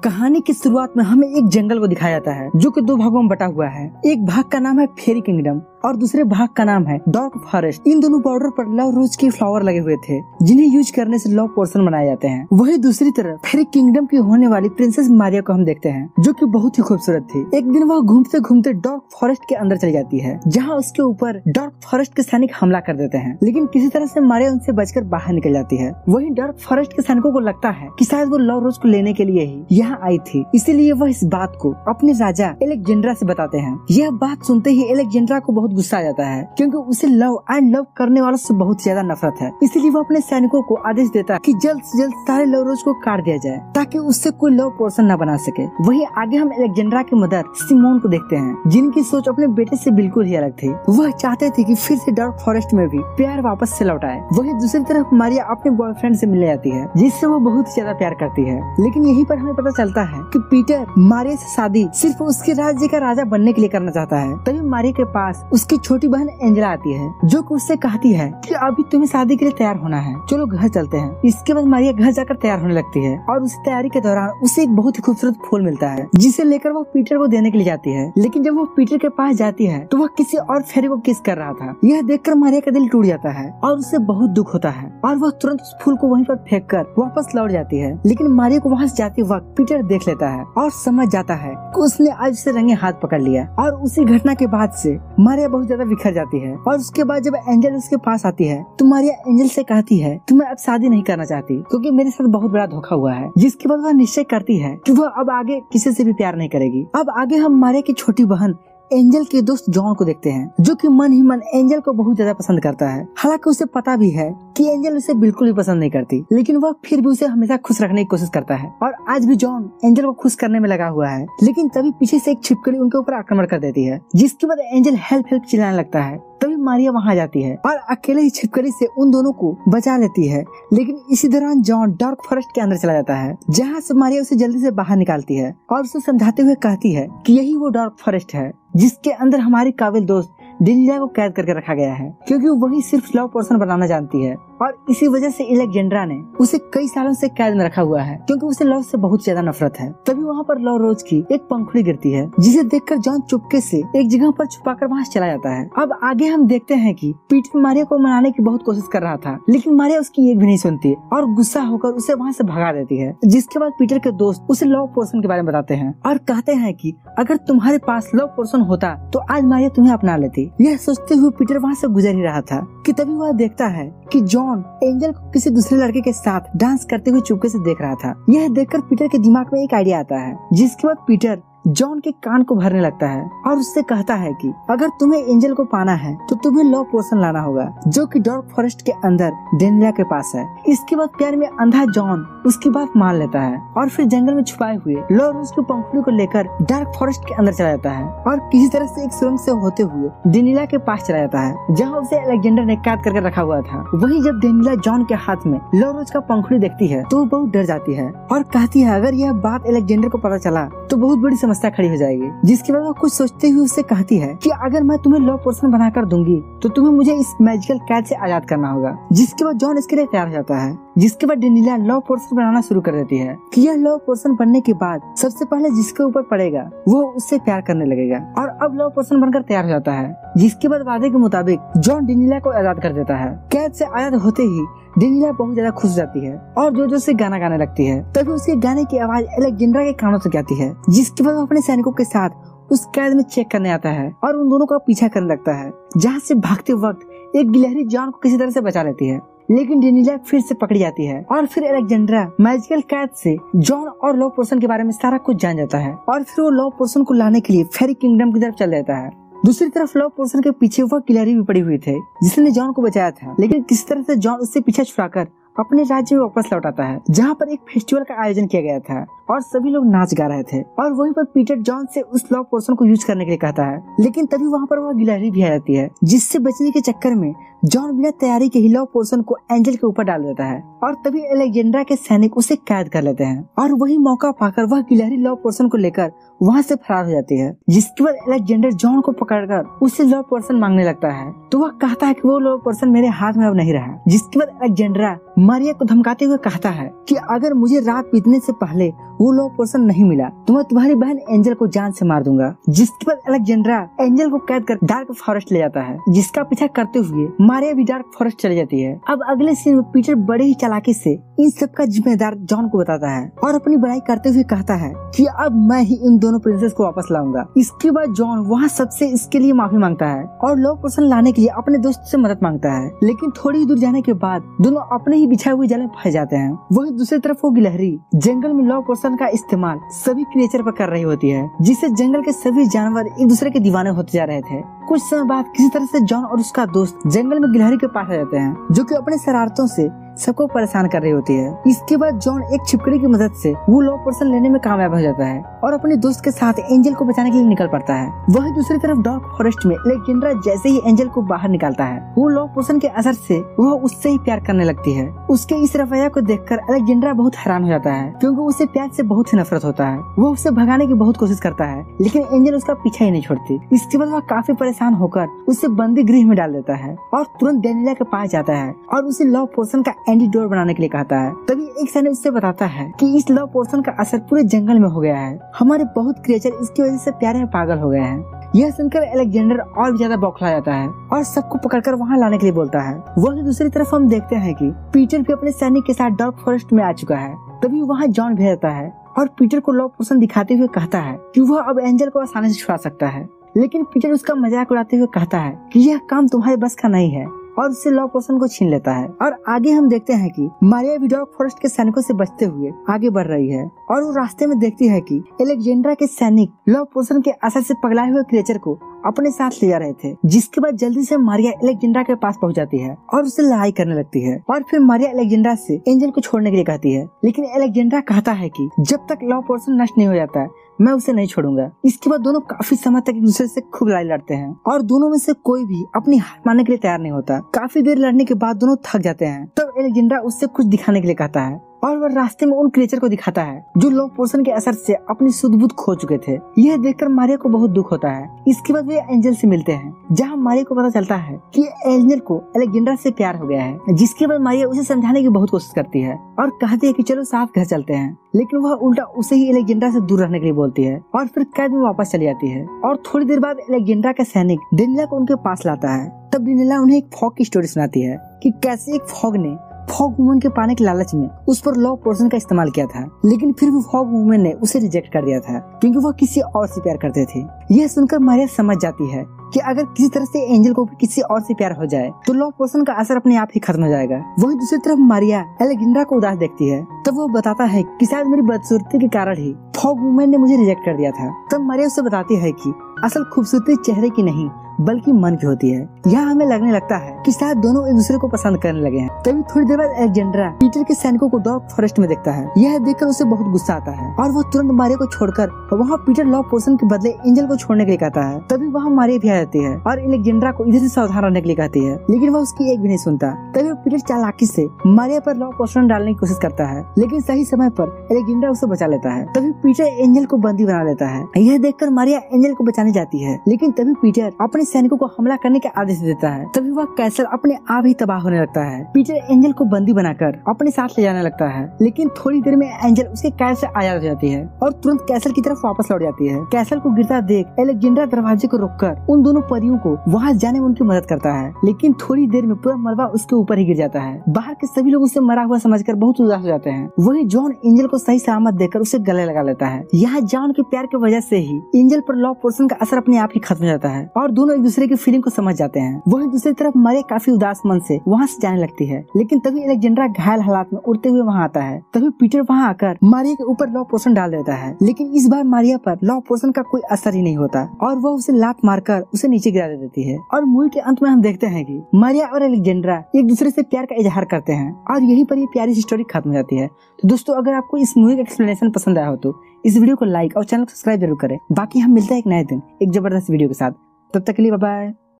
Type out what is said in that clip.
कहानी की शुरुआत में हमें एक जंगल को दिखाया जाता है जो कि दो भागों में बटा हुआ है। एक भाग का नाम है फेरी किंगडम और दूसरे भाग का नाम है डार्क फॉरेस्ट। इन दोनों बॉर्डर पर लव रोज के फ्लावर लगे हुए थे जिन्हें यूज करने से लव पोर्शन बनाए जाते हैं। वही दूसरी तरफ फेरी किंगडम की होने वाली प्रिंसेस मारिया को हम देखते हैं जो कि बहुत ही खूबसूरत थी। एक दिन वह घूमते घूमते डार्क फॉरेस्ट के अंदर चली जाती है जहाँ उसके ऊपर डार्क फॉरेस्ट के सैनिक हमला कर देते हैं, लेकिन किसी तरह से मारिया उनसे बचकर बाहर निकल जाती है। वही डार्क फॉरेस्ट के सैनिकों को लगता है कि शायद वो लव रोज को लेने के लिए ही यहाँ आई थी, इसीलिए वह इस बात को अपने राजा एलेक्जेंड्रा से बताते हैं। यह बात सुनते ही एलेक्जेंड्रा को बहुत गुस्सा आ जाता है क्योंकि उसे लव एंड लव करने वालों से बहुत ज्यादा नफरत है। इसीलिए वो अपने सैनिकों को आदेश देता है कि जल्द से जल्द सारे लव रोज को काट दिया जाए ताकि उससे कोई लव पोर्शन न बना सके। वही आगे हम एलेक्जेंड्रा की मदर सिमोन को देखते हैं जिनकी सोच अपने बेटे से बिल्कुल ही अलग थी। वह चाहते थे कि फिर से डार्क फॉरेस्ट में भी प्यार वापस से लौट आए। वही दूसरी तरफ मारिया अपने बॉयफ्रेंड से मिलने जाती है जिससे वो बहुत ज्यादा प्यार करती है, लेकिन यहीं पर हमें पता चलता है कि पीटर मारिया से शादी सिर्फ उसके राज्य का राजा बनने के लिए करना चाहता है। तभी मारिया के पास उसकी छोटी बहन एंजेला आती है जो कि उससे कहती है कि अभी तुम्हें शादी के लिए तैयार होना है, चलो घर चलते हैं। इसके बाद मारिया घर जाकर तैयार होने लगती है और उस तैयारी के दौरान उसे एक बहुत ही खूबसूरत फूल मिलता है जिसे लेकर वो पीटर को देने के लिए जाती है। लेकिन जब वो पीटर के पास जाती है तो वह किसी और फेरी को किस कर रहा था। यह देखकर मारिया का दिल टूट जाता है और उसे बहुत दुख होता है और वह तुरंत उस फूल को वहीं पर फेंक कर वापस लौट जाती है। लेकिन मारिया को वहाँ से जाते वक्त पीटर देख लेता है और समझ जाता है कि उसने आज से रंगे हाथ पकड़ लिया। और उसी घटना के बाद से मारिया बहुत ज्यादा बिखर जाती है। और उसके बाद जब एंजल उसके पास आती है तो मारिया एंजल से कहती है कि मैं अब शादी नहीं करना चाहती क्योंकि मेरे साथ बहुत बड़ा धोखा हुआ है। जिसके बाद वह निश्चय करती है कि वह अब आगे किसी से भी प्यार नहीं करेगी। अब आगे हम मारिया की छोटी बहन एंजल के दोस्त जॉन को देखते हैं जो कि मन ही मन एंजल को बहुत ज्यादा पसंद करता है। हालांकि उसे पता भी है कि एंजल उसे बिल्कुल भी पसंद नहीं करती, लेकिन वह फिर भी उसे हमेशा खुश रखने की कोशिश करता है। और आज भी जॉन एंजल को खुश करने में लगा हुआ है, लेकिन तभी पीछे से एक छिपकली उनके ऊपर आक्रमण कर देती है जिसके बाद एंजल हेल्प हेल्प चिल्लाने लगता है। तभी मारिया वहाँ जाती है और अकेले ही छिपकली से उन दोनों को बचा लेती है। लेकिन इसी दौरान जॉन डार्क फॉरेस्ट के अंदर चला जाता है जहाँ से मारिया उसे जल्दी से बाहर निकालती है और उसे समझाते हुए कहती है कि यही वो डार्क फॉरेस्ट है जिसके अंदर हमारी काबिल दोस्त डेनिला को कैद करके रखा गया है क्योंकि वही सिर्फ लव पोर्शन बनाना जानती है। और इसी वजह से एलेक्जेंड्रा ने उसे कई सालों से कैद में रखा हुआ है क्योंकि उसे लव से बहुत ज्यादा नफरत है। तभी वहाँ पर लव रोज की एक पंखुड़ी गिरती है जिसे देखकर जॉन चुपके से एक जगह पर छुपाकर वहाँ चला जाता है। अब आगे हम देखते हैं कि पीटर मारिया को मनाने की बहुत कोशिश कर रहा था, लेकिन मारिया उसकी एक भी नहीं सुनती और गुस्सा होकर उसे वहाँ से भगा देती है। जिसके बाद पीटर के दोस्त उसे लव पोर्शन के बारे में बताते हैं और कहते हैं कि अगर तुम्हारे पास लव पोर्शन होता तो आज मारिया तुम्हें अपना लेती। यह सोचते हुए पीटर वहाँ से गुजर ही रहा था कि तभी वह देखता है कि जॉन एंजल को किसी दूसरे लड़के के साथ डांस करते हुए चुपके से देख रहा था। यह देखकर पीटर के दिमाग में एक आइडिया आता है जिसके बाद पीटर जॉन के कान को भरने लगता है और उससे कहता है कि अगर तुम्हें एंजल को पाना है तो तुम्हें लव पोर्शन लाना होगा जो कि डार्क फॉरेस्ट के अंदर डेनिला के पास है। इसके बाद प्यार में अंधा जॉन उसकी बात मान लेता है और फिर जंगल में छुपाए हुए लव रोज की पंखुड़ी को लेकर डार्क फॉरेस्ट के अंदर चला जाता है और किसी तरह से एक सुरंग से होते हुए डेनिला के पास चला जाता है जहाँ उसे एलेक्जेंडर ने कैद करके रखा हुआ था। वही जब डेनिला जॉन के हाथ में लव रोज का पंखुड़ी देखती है तो वो बहुत डर जाती है और कहती है अगर यह बात एलेक्जेंडर को पता चला तो बहुत बड़ी समस्या खड़ी हो जाएगी। जिसके बाद वो कुछ सोचते हुए उससे कहती है कि अगर मैं तुम्हें लव पोर्शन बनाकर दूंगी तो तुम्हें मुझे इस मैजिकल कैद से आजाद करना होगा। जिसके बाद जॉन इसके लिए तैयार हो जाता है। जिसके बाद डेनिला लव पोर्शन बनाना शुरू कर देती है कि यह लव पोर्शन बनने के बाद सबसे पहले जिसके ऊपर पड़ेगा वो उससे प्यार करने लगेगा और अब लव पोर्शन बनकर तैयार हो जाता है। जिसके बाद वादे के मुताबिक जॉन डेनिला को आजाद कर देता है। कैद से आजाद होते ही डेनिला बहुत ज्यादा खुश जाती है और जोर जोर से गाना गाने लगती है। तभी उसके गाने की आवाज एलेक्जेंड्रा के कानों तक जाती है। जिसके बाद वो अपने सैनिकों के साथ उस कैद में चेक करने आता है और उन दोनों का पीछा करने लगता है जहाँ से भागते वक्त एक गिलहरी जॉन को किसी तरह से बचा लेती है, लेकिन डेनिला फिर से पकड़ी जाती है और फिर एलेक्जेंड्रा मैजिकल कैद से जॉन और लव पोर्शन के बारे में सारा कुछ जान जाता है और फिर वो लव पोर्शन को लाने के लिए फेरी किंगडम की तरफ चल जाता है। दूसरी तरफ लव पोर्शन के पीछे वह गिलहरी भी पड़ी हुई थे जिसने जॉन को बचाया था, लेकिन किसी तरह से जॉन उससे पीछा छुड़ाकर अपने राज्य में वापस लौट आता है जहाँ पर एक फेस्टिवल का आयोजन किया गया था और सभी लोग नाच गा रहे थे। और वहीं पर पीटर जॉन से उस लव पोर्शन को यूज करने के लिए कहता है, लेकिन तभी वहाँ पर वह गिलहरी भी आ जाती है जिससे बचने के चक्कर में जॉन बिना तैयारी के ही लव पोर्शन को एंजल के ऊपर डाल देता है और तभी अलेक्जेंड्रा के सैनिक उसे कैद कर लेते हैं और वही मौका पाकर वह गिलहरी लव पोर्शन को लेकर वहाँ से फरार हो जाती है। जिसके बाद अलेक्जेंडर जॉन को पकड़कर उससे लव पोर्शन मांगने लगता है तो वह कहता है कि वो लव पोर्शन मेरे हाथ में अब नहीं रहा। जिसके बाद अलेक्जेंड्रा मारिया को धमकाते हुए कहता है कि अगर मुझे रात बीतने से पहले वो लव पोर्शन नहीं मिला तो मैं तुम्हारी बहन एंजल को जान से मार दूंगा। जिसके बाद अलेक्जेंड्रा एंजल को कैद कर डार्क फॉरेस्ट ले जाता है, जिसका पीछा करते हुए मारिया भी डार्क फॉरेस्ट चली जाती है। अब अगले सीन में पीटर बड़े ही चालाकी से इन सब का जिम्मेदार जॉन को बताता है और अपनी बड़ाई करते हुए कहता है कि अब मैं ही इन दोनों प्रिंसेस को वापस लाऊंगा। इसके बाद जॉन वहाँ सबसे इसके लिए माफी मांगता है और लव पोर्शन लाने के लिए अपने दोस्त से मदद मांगता है। लेकिन थोड़ी दूर जाने के बाद दोनों अपने ही बिछाए हुए जाल में फंस जाते हैं। वही दूसरी तरफ वो गिलहरी जंगल में लव पोर्शन का इस्तेमाल सभी क्रिएचर पर कर रही होती है, जिससे जंगल के सभी जानवर एक दूसरे के दीवाने होते जा रहे थे। कुछ समय बाद किसी तरह से जॉन और उसका दोस्त जंगल में गिलहरी के पास आ जाते हैं, जो कि अपने शरारतों से सबको परेशान कर रही होती है। इसके बाद जॉन एक छिपकली की मदद से वो लव पोर्शन लेने में कामयाब हो जाता है और अपने दोस्त के साथ एंजल को बचाने के लिए निकल पड़ता है। वही दूसरी तरफ डार्क फॉरेस्ट में अलेक्जेंड्रा जैसे ही एंजल को बाहर निकालता है, वो लव पोर्शन के असर से वह उससे ही प्यार करने लगती है। उसके इस रवैया को देखकर अलेक्जेंड्रा बहुत हैरान हो जाता है, क्योंकि उसे प्यार से बहुत ही नफरत होता है। वह उसे भगाने की बहुत कोशिश करता है, लेकिन एंजल उसका पीछा ही नहीं छोड़ती। इसके बाद वह काफी परेशान होकर उसे बंदी गृह में डाल देता है और तुरंत डेनिला के पास जाता है और उसे लव पोर्शन का एंटीडोट बनाने के लिए कहता है। तभी एक सैनिक उससे बताता है कि इस लव पोर्शन का असर पूरे जंगल में हो गया है, हमारे बहुत क्रिएचर इसकी वजह से प्यारे में पागल हो गए हैं। यह सुनकर अलेक्जेंडर और भी ज्यादा बौखला जाता है और सबको पकड़कर वहां लाने के लिए बोलता है। वहीं दूसरी तरफ हम देखते हैं कि पीटर भी अपने सैनिक के साथ डार्क फॉरेस्ट में आ चुका है। तभी वहाँ जॉन भी रहता है और पीटर को लव पोर्शन दिखाते हुए कहता है कि वह अब एंजल को आसानी से छुड़ा सकता है। लेकिन पीटर उसका मजाक उड़ाते हुए कहता है कि यह काम तुम्हारे बस का नहीं है और उससे लव पोर्शन को छीन लेता है। और आगे हम देखते हैं कि मारिया भी डार्क फॉरेस्ट के सैनिकों से बचते हुए आगे बढ़ रही है और वो रास्ते में देखती है कि अलेक्जेंड्रा के सैनिक लव पोर्शन के असर से पगलाए हुए क्रिएचर को अपने साथ ले जा रहे थे। जिसके बाद जल्दी से मारिया अलेक्जेंड्रा के पास पहुंच जाती है और उससे लड़ाई करने लगती है और फिर मारिया अलेक्जेंड्रा से एंजल को छोड़ने के लिए कहती है, लेकिन अलेक्जेंड्रा कहता है कि जब तक लव पोर्शन नष्ट नहीं हो जाता है मैं उसे नहीं छोड़ूंगा। इसके बाद दोनों काफी समय तक एक दूसरे से खूब लड़ाई लड़ते हैं और दोनों में से कोई भी अपनी हार मानने के लिए तैयार नहीं होता। काफी देर लड़ने के बाद दोनों थक जाते हैं। तब अलेक्जेंड्रा उससे कुछ दिखाने के लिए कहता है और वह रास्ते में उन क्रिएचर को दिखाता है जो लव पोर्शन के असर से अपनी सुध बुध खो चुके थे। यह देखकर मारिया को बहुत दुख होता है। इसके बाद वे एंजल से मिलते हैं, जहां मारिया को पता चलता है कि एंजल को अलेक्जेंड्रा से प्यार हो गया है। जिसके बाद मारिया उसे समझाने की बहुत कोशिश करती है और कहती है कि चलो साथ घर चलते हैं, लेकिन वह उल्टा उसे ही अलेक्जेंड्रा से दूर रहने के लिए बोलती है और फिर कैद में वापस चली जाती है। और थोड़ी देर बाद अलेक्जेंड्रा का सैनिक डेनिला को उनके पास लाता है। तब डेनिला उन्हें एक फॉग की स्टोरी सुनाती है कि कैसे एक फॉग ने फॉग वुमन के पाने के लालच में उस पर लव पोर्शन का इस्तेमाल किया था, लेकिन फिर भी फॉग वुमन ने उसे रिजेक्ट कर दिया था क्योंकि वह किसी और से प्यार करते थे। यह सुनकर मारिया समझ जाती है कि अगर किसी तरह से एंजल को किसी और से प्यार हो जाए तो लव पोर्शन का असर अपने आप ही खत्म हो जाएगा। वही दूसरी तरफ मारिया अलेक्जेंड्रा को उदास देखती है। तब वो बताता है कि शायद मेरी बदसूरती के कारण ही फॉग वुमन ने मुझे रिजेक्ट कर दिया था। तब मारिया उसे बताती है कि असल खूबसूरती चेहरे की नहीं बल्कि मन की होती है। यहाँ हमें लगने लगता है कि शायद दोनों एक दूसरे को पसंद करने लगे हैं। तभी थोड़ी देर बाद अलेक्जेंड्रा पीटर के सैनिकों को डार्क फॉरेस्ट में देखता है। यह देखकर उसे बहुत गुस्सा आता है और वह तुरंत मारिया को छोड़कर वहाँ पीटर लव पोर्शन के बदले एंजल को छोड़ने के लिए कहता है। तभी वहाँ मारिया भी आ जाती है और अलेक्जेंड्रा को इधर से सावधान रहने के लिए कहती है, लेकिन वह उसकी एक भी नहीं सुनता। तभी पीटर चालाकी से मारिया पर लव पोर्शन डालने की कोशिश करता है, लेकिन सही समय पर अलेक्जेंड्रा उसे बचा लेता है। तभी पीटर एंजल को बंदी बना लेता है। यह देखकर मारिया एंजल को बचाने जाती है, लेकिन तभी पीटर अपने सैनिकों को हमला करने के आदेश देता है। तभी वह कैसल अपने आप ही तबाह होने लगता है। पीटर एंजल को बंदी बनाकर अपने साथ ले जाने लगता है, लेकिन थोड़ी देर में एंजल उसके कैद से आजाद हो जाती है और तुरंत कैसल की तरफ वापस लौट जाती है। कैसल को गिरता देख अलेक्जेंड्रा दरवाजे को रोककर उन दोनों परियों को वहाँ जाने में उनकी मदद करता है, लेकिन थोड़ी देर में पूरा मलबा उसके ऊपर ही गिर जाता है। बाहर के सभी लोग उसे मरा हुआ समझकर बहुत उदास हो जाते हैं। वही जॉन एंजल को सही सलामत देकर उसे गले लगा लेता है। यहाँ जॉन के प्यार की वजह से ही एंजल पर लव पोर्शन का असर अपने आप ही खत्म हो जाता है और दोनों एक दूसरे की फीलिंग को समझ जाते हैं। वहीं दूसरी तरफ मारिया काफी उदास मन से वहाँ से जाने लगती है, लेकिन तभी अलेक्जेंड्रा घायल हालात में उड़ते हुए वहाँ आता है। तभी पीटर वहाँ आकर मारिया के ऊपर लव पोर्शन डाल देता है, लेकिन इस बार मारिया पर लव पोर्शन का कोई असर ही नहीं होता और वह उसे लात मारकर उसे नीचे गिरा देती है। और मूवी के अंत में हम देखते हैं कि मारिया और अलेक्जेंड्रा एक दूसरे से प्यार का इजहार करते हैं और यहीं पर ये प्यारी सी स्टोरी खत्म हो जाती है। तो दोस्तों, अगर आपको इस मूवी का एक्सप्लेनेशन पसंद आया हो तो इस वीडियो को लाइक और चैनल को सब्सक्राइब जरूर करें। बाकी हम मिलते हैं एक नए दिन एक जबरदस्त वीडियो के साथ। तब तक के लिए बाय बाय।